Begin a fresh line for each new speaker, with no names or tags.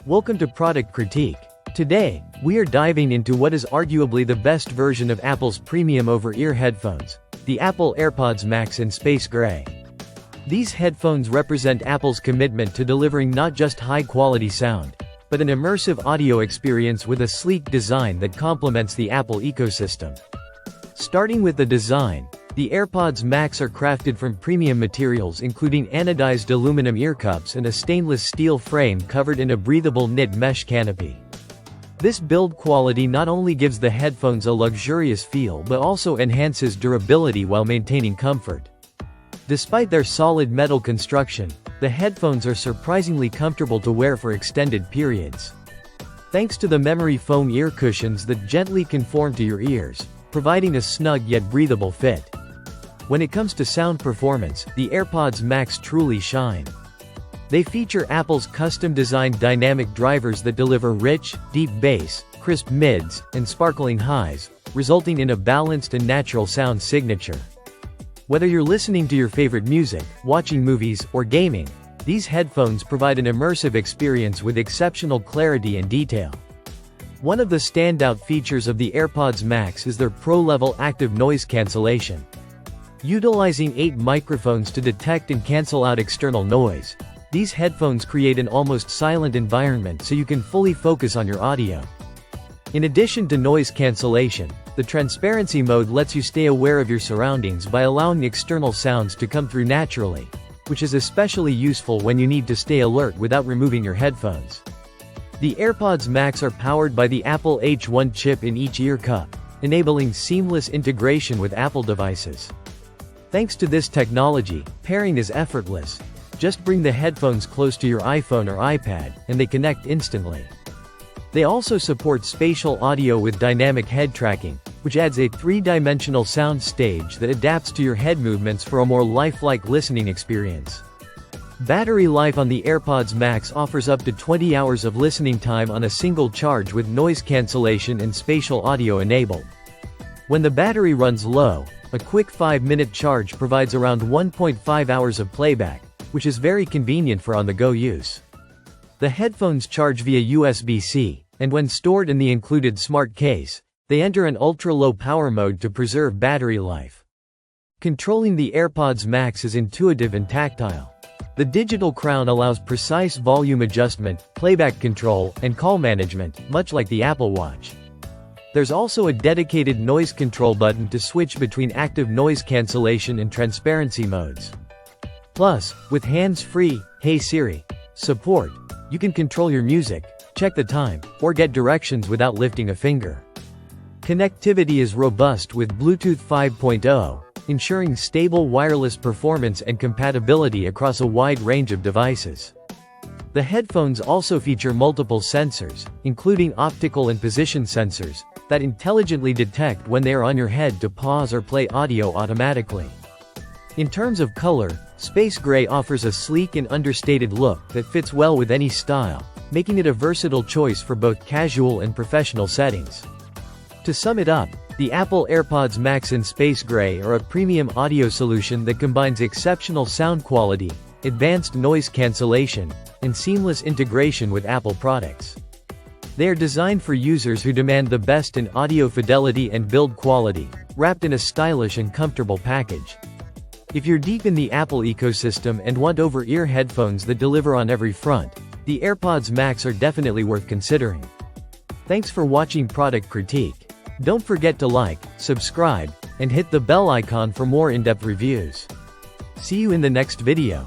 Welcome to Product Critique. Today, we are diving into what is arguably the best version of Apple's premium over-ear headphones, the Apple AirPods Max in Space Gray. These headphones represent Apple's commitment to delivering not just high-quality sound, but an immersive audio experience with a sleek design that complements the Apple ecosystem. Starting with the design, the AirPods Max are crafted from premium materials including anodized aluminum ear cups and a stainless steel frame covered in a breathable knit mesh canopy. This build quality not only gives the headphones a luxurious feel but also enhances durability while maintaining comfort. Despite their solid metal construction, the headphones are surprisingly comfortable to wear for extended periods. Thanks to the memory foam ear cushions that gently conform to your ears, providing a snug yet breathable fit. When it comes to sound performance, the AirPods Max truly shine. They feature Apple's custom-designed dynamic drivers that deliver rich, deep bass, crisp mids, and sparkling highs, resulting in a balanced and natural sound signature. Whether you're listening to your favorite music, watching movies, or gaming, these headphones provide an immersive experience with exceptional clarity and detail. One of the standout features of the AirPods Max is their pro-level active noise cancellation. Utilizing 8 microphones to detect and cancel out external noise, these headphones create an almost silent environment so you can fully focus on your audio. In addition to noise cancellation, the transparency mode lets you stay aware of your surroundings by allowing external sounds to come through naturally, which is especially useful when you need to stay alert without removing your headphones. The AirPods Max are powered by the Apple H1 chip in each ear cup, enabling seamless integration with Apple devices. Thanks to this technology, pairing is effortless. Just bring the headphones close to your iPhone or iPad, and they connect instantly. They also support spatial audio with dynamic head tracking, which adds a 3-dimensional sound stage that adapts to your head movements for a more lifelike listening experience. Battery life on the AirPods Max offers up to 20 hours of listening time on a single charge with noise cancellation and spatial audio enabled. When the battery runs low, a quick 5-minute charge provides around 1.5 hours of playback, which is very convenient for on-the-go use. The headphones charge via USB-C, and when stored in the included smart case, they enter an ultra-low power mode to preserve battery life. Controlling the AirPods Max is intuitive and tactile. The digital crown allows precise volume adjustment, playback control, and call management, much like the Apple Watch. There's also a dedicated noise control button to switch between active noise cancellation and transparency modes. Plus, with hands-free, Hey Siri support, you can control your music, check the time, or get directions without lifting a finger. Connectivity is robust with Bluetooth 5.0, ensuring stable wireless performance and compatibility across a wide range of devices. The headphones also feature multiple sensors, including optical and position sensors, that intelligently detect when they are on your head to pause or play audio automatically. In terms of color, Space Gray offers a sleek and understated look that fits well with any style, making it a versatile choice for both casual and professional settings. To sum it up, the Apple AirPods Max in Space Gray are a premium audio solution that combines exceptional sound quality, advanced noise cancellation, and seamless integration with Apple products. They are designed for users who demand the best in audio fidelity and build quality, wrapped in a stylish and comfortable package. If you're deep in the Apple ecosystem and want over-ear headphones that deliver on every front, the AirPods Max are definitely worth considering. Thanks for watching Product Critique. Don't forget to like, subscribe, and hit the bell icon for more in-depth reviews. See you in the next video.